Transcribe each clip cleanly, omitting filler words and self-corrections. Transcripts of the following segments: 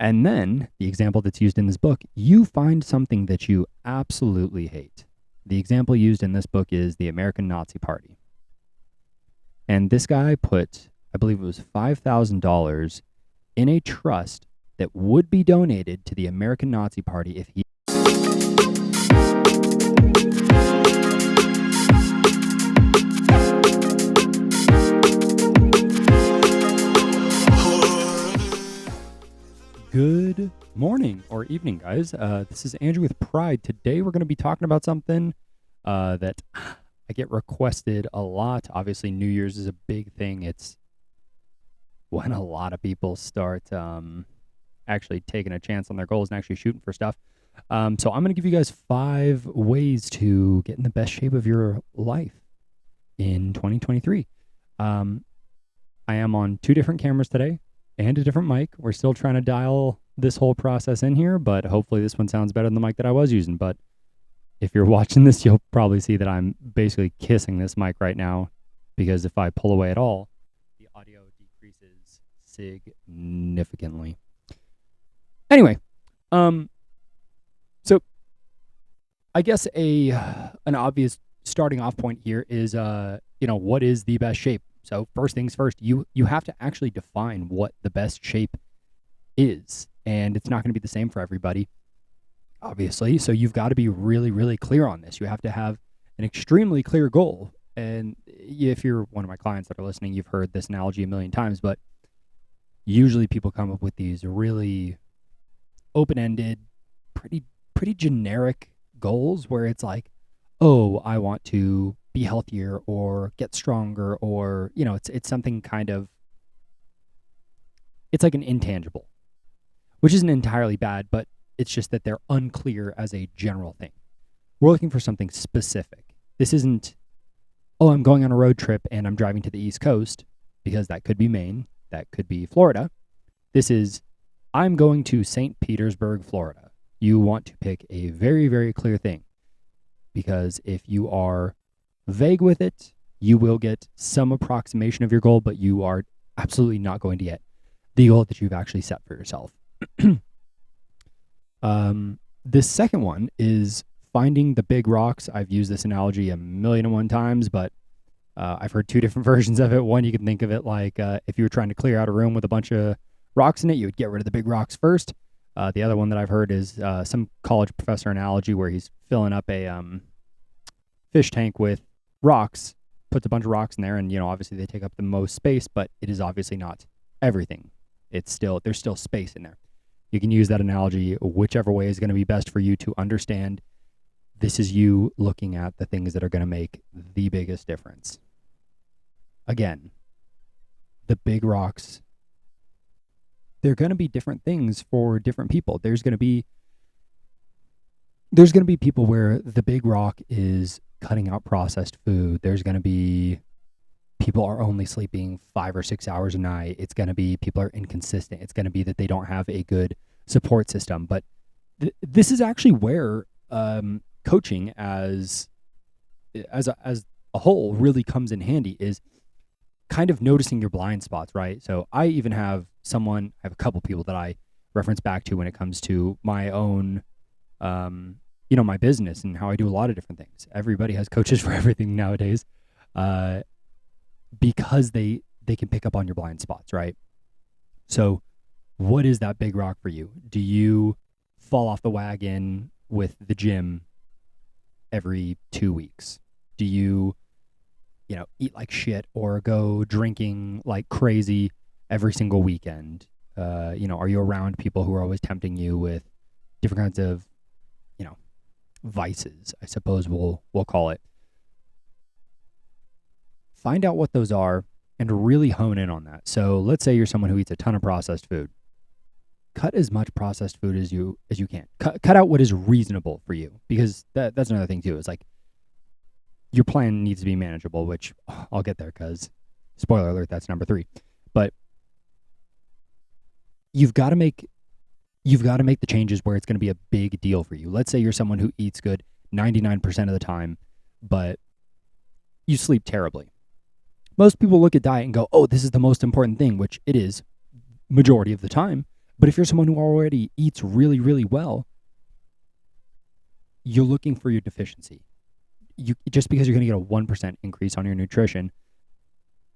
And then the example that's used in this book, you find something that you absolutely hate. The example used in this book is the American Nazi Party. And this guy put, I believe it was $5,000 in a trust that would be donated to the American Nazi Party if he Good morning or evening, guys. This is Andrew with Pride. Today we're going to be talking about something that I get requested a lot. Obviously, New Year's is a big thing. It's when a lot of people start actually taking a chance on their goals and actually shooting for stuff. So I'm going to give you guys 5 ways to get in the best shape of your life in 2023. I am on 2 different cameras today and a different mic. We're still trying to dial this whole process in here, but hopefully this one sounds better than the mic that I was using. But if you're watching this, you'll probably see that I'm basically kissing this mic right now, because if I pull away at all, the audio decreases significantly. Anyway, so I guess an obvious starting off point here is, what is the best shape? So first things first, you have to actually define what the best shape is. And it's not going to be the same for everybody, obviously. So you've got to be really, really clear on this. You have to have an extremely clear goal. And if you're one of my clients that are listening, you've heard this analogy a million times, but usually people come up with these really open-ended, pretty generic goals where it's like, oh, I want to be healthier or get stronger, or, it's something kind of, it's like an intangible, which isn't entirely bad, but it's just that they're unclear as a general thing. We're looking for something specific. This isn't, oh, I'm going on a road trip and I'm driving to the East Coast, because that could be Maine, that could be Florida. This is, I'm going to St. Petersburg, Florida. You want to pick a very, very clear thing, because if you are vague with it, you will get some approximation of your goal, but you are absolutely not going to get the goal that you've actually set for yourself. This second one is finding the big rocks. I've used this analogy 1,000,001 times, but I've heard 2 different versions of it. One, you can think of it like if you were trying to clear out a room with a bunch of rocks in it, you would get rid of the big rocks first. The other one that I've heard is some college professor analogy where he's filling up a fish tank with rocks, puts a bunch of rocks in there, and obviously they take up the most space, but it is obviously not everything. There's still space in there. You can use that analogy whichever way is going to be best for you to understand this is you looking at the things that are going to make the biggest difference. Again, the big rocks, they're going to be different things for different people. There's going to be people where the big rock is cutting out processed food. There's going to be people are only sleeping 5 or 6 hours a night. It's going to be people are inconsistent. It's going to be that they don't have a good support system. But this is actually where coaching as a whole really comes in handy, is kind of noticing your blind spots, right? So I even have a couple people that I reference back to when it comes to my own my business and how I do a lot of different things. Everybody has coaches for everything nowadays, because they can pick up on your blind spots, right? So what is that big rock for you? Do you fall off the wagon with the gym every 2 weeks? Do you, eat like shit or go drinking like crazy every single weekend? Are you around people who are always tempting you with different kinds of, vices, I suppose we'll call it? Find out what those are and really hone in on that. So let's say you're someone who eats a ton of processed food. Cut as much processed food as you can. Cut out what is reasonable for you, because that's another thing too. Is like your plan needs to be manageable, which I'll get there because spoiler alert, that's number 3. But you've got to make the changes where it's going to be a big deal for you. Let's say you're someone who eats good 99% of the time, but you sleep terribly. Most people look at diet and go, oh, this is the most important thing, which it is majority of the time. But if you're someone who already eats really, really well, you're looking for your deficiency. Just because you're going to get a 1% increase on your nutrition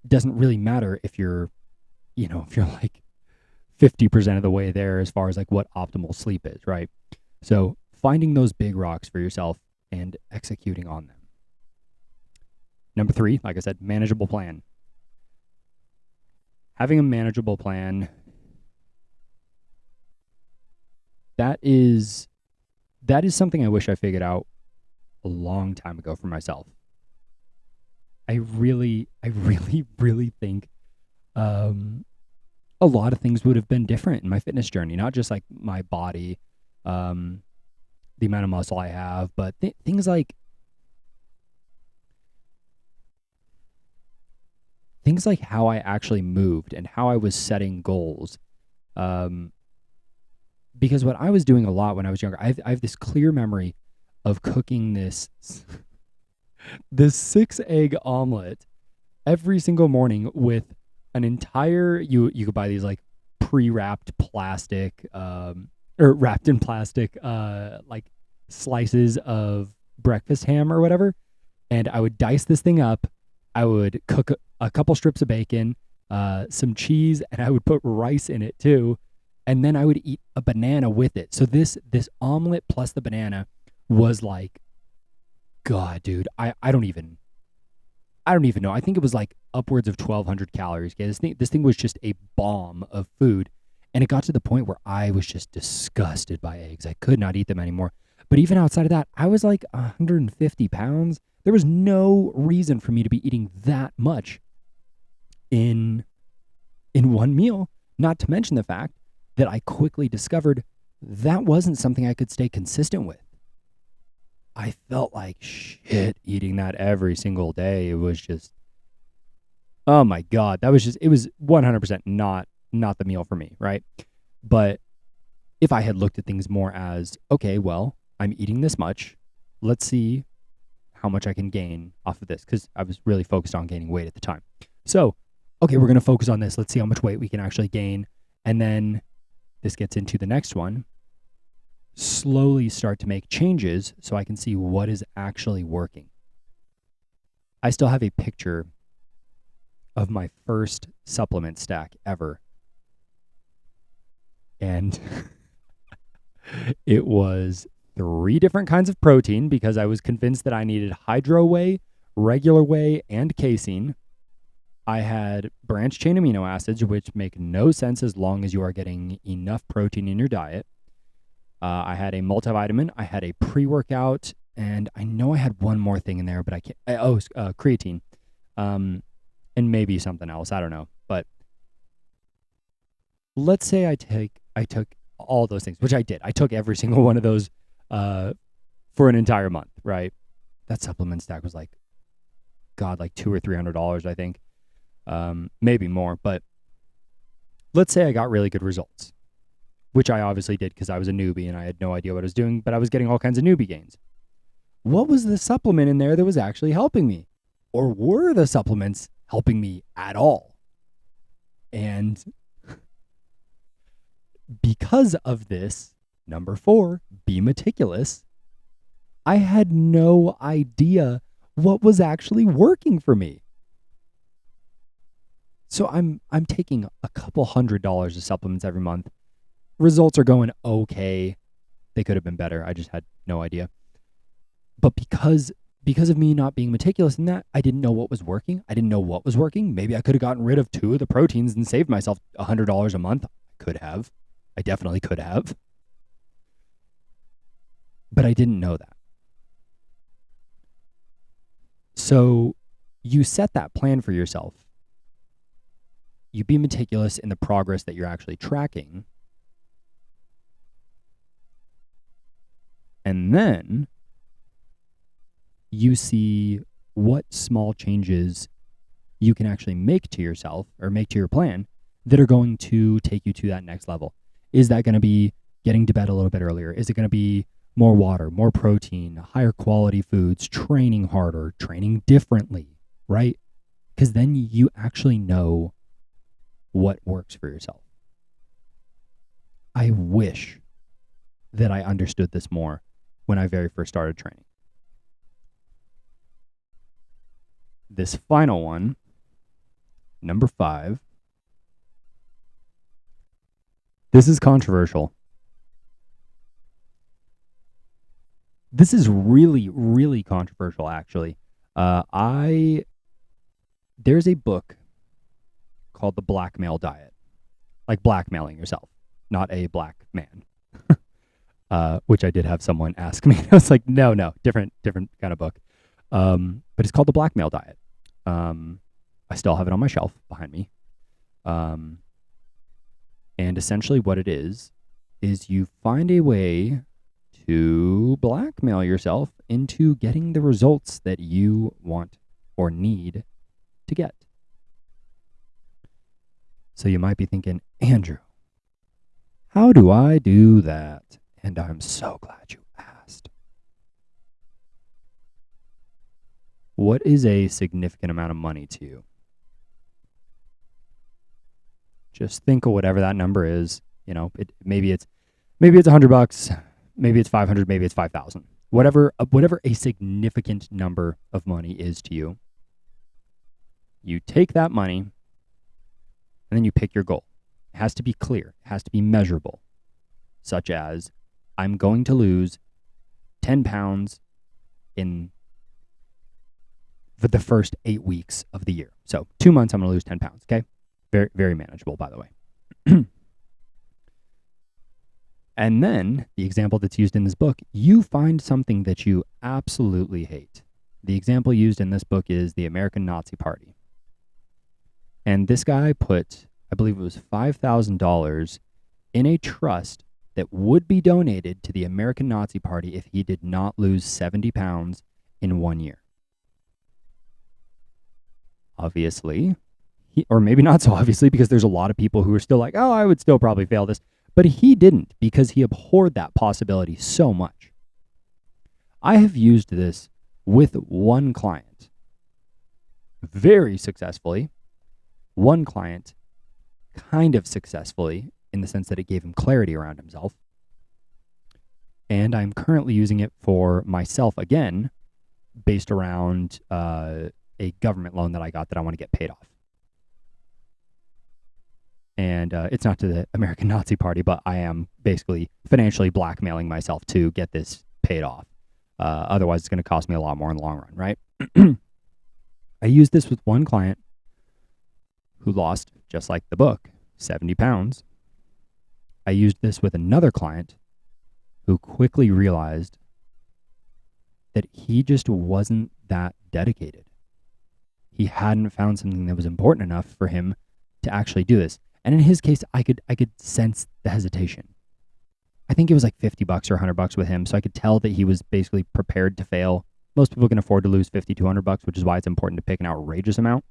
doesn't really matter if you're, if you're like 50% of the way there as far as like what optimal sleep is, right? So finding those big rocks for yourself and executing on them. Number 3, like I said, manageable plan. Having a manageable plan, that is something I wish I figured out a long time ago for myself. I really, really think a lot of things would have been different in my fitness journey, not just like my body, the amount of muscle I have, but things like how I actually moved and how I was setting goals. Because what I was doing a lot when I was younger, I have this clear memory of cooking this 6-egg omelet every single morning with an entire, you could buy these like pre-wrapped plastic, or wrapped in plastic, like slices of breakfast ham or whatever. And I would dice this thing up. I would cook a couple strips of bacon, some cheese, and I would put rice in it too. And then I would eat a banana with it. So this omelet plus the banana was like, God, dude, I don't even know. I think it was like upwards of 1,200 calories. Okay, this thing was just a bomb of food, and it got to the point where I was just disgusted by eggs. I could not eat them anymore. But even outside of that, I was like 150 pounds. There was no reason for me to be eating that much in one meal. Not to mention the fact that I quickly discovered that wasn't something I could stay consistent with. I felt like shit eating that every single day. It was just, oh my God, it was 100% not the meal for me, right? But if I had looked at things more as, okay, well, I'm eating this much. Let's see how much I can gain off of this, because I was really focused on gaining weight at the time. So, okay, we're going to focus on this. Let's see how much weight we can actually gain. And then this gets into the next one. Slowly start to make changes so I can see what is actually working. I still have a picture of my first supplement stack ever. And it was 3 different kinds of protein because I was convinced that I needed hydro whey, regular whey, and casein. I had branched chain amino acids, which make no sense as long as you are getting enough protein in your diet. I had a multivitamin, I had a pre-workout, and I know I had one more thing in there, but I can't. Creatine, and maybe something else. I don't know. But let's say I took all those things, which I did. I took every single one of those for an entire month. Right? That supplement stack was like, God, like $200 or $300, I think, maybe more. But let's say I got really good results, which I obviously did because I was a newbie and I had no idea what I was doing, but I was getting all kinds of newbie gains. What was the supplement in there that was actually helping me? Or were the supplements helping me at all? And because of this, number 4, be meticulous, I had no idea what was actually working for me. So I'm taking a couple $100 of supplements every month. Results are going okay. They could have been better. I just had no idea. But because of me not being meticulous in that, I didn't know what was working. I didn't know what was working. Maybe I could have gotten rid of 2 of the proteins and saved myself $100 a month. I could have. I definitely could have. But I didn't know that. So you set that plan for yourself. You be meticulous in the progress that you're actually tracking. And then you see what small changes you can actually make to yourself or make to your plan that are going to take you to that next level. Is that going to be getting to bed a little bit earlier? Is it going to be more water, more protein, higher quality foods, training harder, training differently, right? Because then you actually know what works for yourself. I wish that I understood this more when I very first started training. This final one, number 5, this is controversial. This is really, really controversial, actually. There's a book called The Blackmail Diet, like blackmailing yourself, not a black man, which I did have someone ask me. I was like, no, different kind of book. But it's called The Blackmail Diet. I still have it on my shelf behind me. And essentially what it is you find a way to blackmail yourself into getting the results that you want or need to get. So you might be thinking, Andrew, how do I do that? And I'm so glad you asked. What is a significant amount of money to you? Just think of whatever that number is. You know, maybe it's $100, maybe it's 500, maybe it's 5,000. Whatever a significant number of money is to you, you take that money and then you pick your goal. It has to be clear. It has to be measurable, such as I'm going to lose 10 pounds for the first 8 weeks of the year. So 2 months, I'm going to lose 10 pounds. Okay. Very, very manageable, by the way. And then the example that's used in this book, you find something that you absolutely hate. The example used in this book is the American Nazi Party. And this guy put, I believe it was $5,000 in a trust that would be donated to the American Nazi Party if he did not lose 70 pounds in 1 year. Obviously, or maybe not so obviously, because there's a lot of people who are still like, oh, I would still probably fail this. But he didn't, because he abhorred that possibility so much. I have used this with one client very successfully, one client kind of successfully in the sense that it gave him clarity around himself. And I'm currently using it for myself again, based around a government loan that I got that I want to get paid off. And it's not to the American Nazi Party, but I am basically financially blackmailing myself to get this paid off. Otherwise, it's going to cost me a lot more in the long run, right? I used this with one client who lost, just like the book, 70 pounds. I used this with another client who quickly realized that he just wasn't that dedicated. He hadn't found something that was important enough for him to actually do this. And in his case, I could sense the hesitation. I think it was like $50 or $100 with him, so I could tell that he was basically prepared to fail. Most people can afford to lose $50 to $100, which is why it's important to pick an outrageous amount.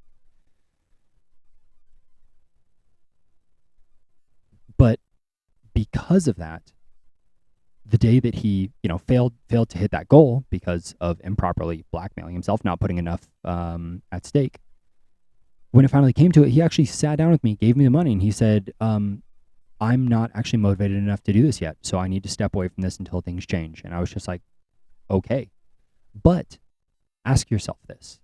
But because of that, the day that he, failed to hit that goal because of improperly blackmailing himself, not putting enough at stake, when it finally came to it, he actually sat down with me, gave me the money, and he said, I'm not actually motivated enough to do this yet, so I need to step away from this until things change. And I was just like, okay. But ask yourself this.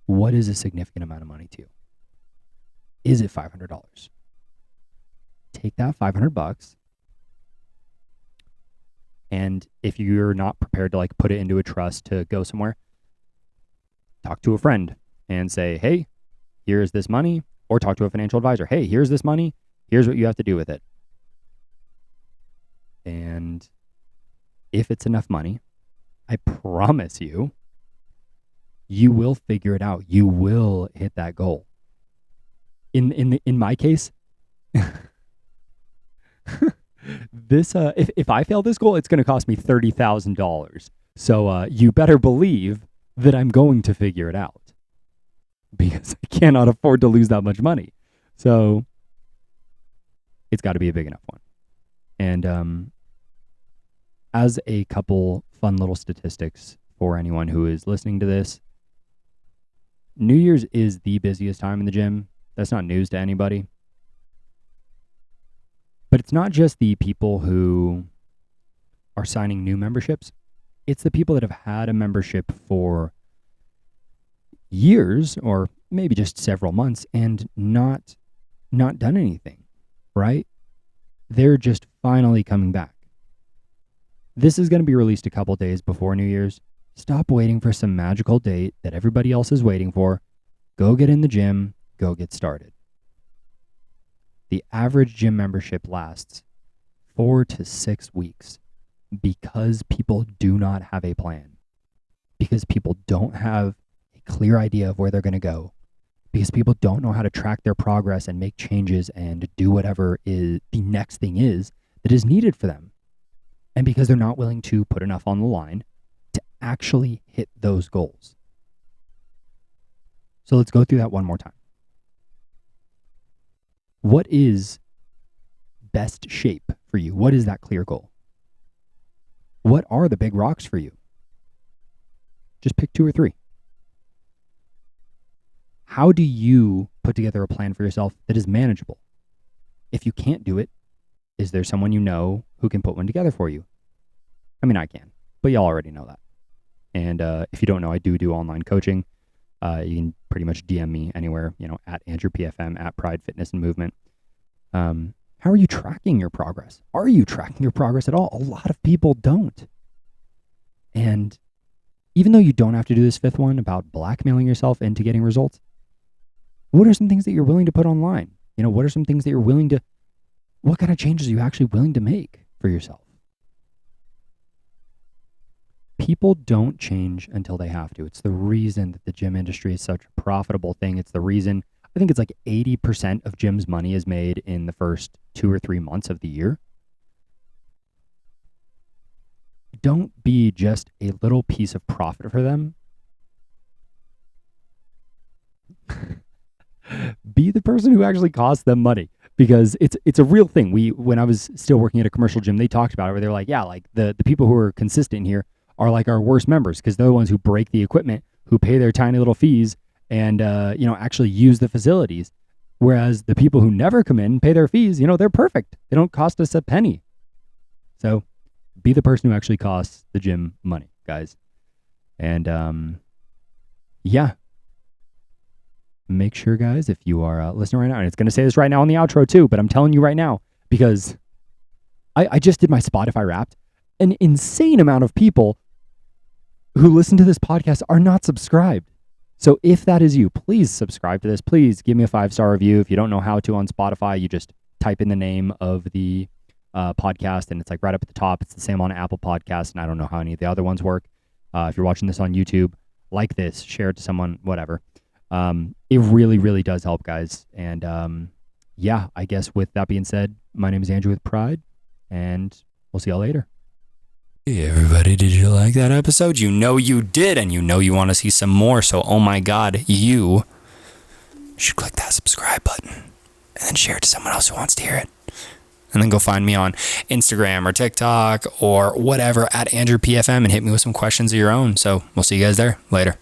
What is a significant amount of money to you? Is it $500? Take that $500, and if you're not prepared to put it into a trust to go somewhere, talk to a friend and say, hey, here's this money, or talk to a financial advisor. Hey, here's this money. Here's what you have to do with it. And if it's enough money, I promise you, you will figure it out. You will hit that goal. In my case, this if I fail this goal, it's going to cost me $30,000. So you better believe that I'm going to figure it out, because I cannot afford to lose that much money. So it's got to be a big enough one. And as a couple fun little statistics for anyone who is listening to this, New Year's is the busiest time in the gym. That's not news to anybody. But it's not just the people who are signing new memberships. It's the people that have had a membership for years or maybe just several months and not done anything, right? They're just finally coming back. This is going to be released a couple days before New Year's. Stop waiting for some magical date that everybody else is waiting for. Go get in the gym. Go get started. The average gym membership lasts 4 to 6 weeks because people do not have a plan, because people don't have a clear idea of where they're going to go, because people don't know how to track their progress and make changes and do whatever is the next thing is that is needed for them. And because they're not willing to put enough on the line to actually hit those goals. So let's go through that one more time. What is best shape for you? What is that clear goal? What are the big rocks for you? Just pick 2 or 3. How do you put together a plan for yourself that is manageable? If you can't do it, is there someone you know who can put one together for you? I mean, I can, but y'all already know that. And if you don't know, I do online coaching. You can pretty much DM me anywhere, at Andrew PFM, at Pride Fitness and Movement. How are you tracking your progress? Are you tracking your progress at all? A lot of people don't. And even though you don't have to do this 5th one about blackmailing yourself into getting results, what are some things that you're willing to put online? What are some things that you're willing to, what kind of changes are you actually willing to make for yourself? People don't change until they have to. It's the reason that the gym industry is such a profitable thing. It's the reason, I think it's like 80% of gyms' money is made in the first 2 or 3 months of the year. Don't be just a little piece of profit for them. Be the person who actually costs them money, because it's a real thing. When I was still working at a commercial gym, they talked about it where they're like, yeah, like the people who are consistent here are like our worst members, because they're the ones who break the equipment, who pay their tiny little fees and, actually use the facilities. Whereas the people who never come in and pay their fees, they're perfect. They don't cost us a penny. So be the person who actually costs the gym money, guys. And, yeah. Make sure, guys, if you are listening right now, and it's going to say this right now on the outro too, but I'm telling you right now, because I just did my Spotify Wrapped. An insane amount of people who listen to this podcast are not subscribed. So if that is you, please subscribe to this. Please give me a 5-star review. If you don't know how to on Spotify, you just type in the name of the podcast, and it's like right up at the top. It's the same on Apple Podcasts, and I don't know how any of the other ones work. If you're watching this on YouTube, like this, share it to someone, whatever. It really, really does help, guys. And yeah, I guess with that being said, my name is Andrew with Pride, and we'll see y'all later. Hey everybody, did you like that episode? You know you did, and you know you want to see some more, so oh my god, you should click that subscribe button and then share it to someone else who wants to hear it. And then go find me on Instagram or TikTok or whatever at Andrew PFM and hit me with some questions of your own. So we'll see you guys there. Later.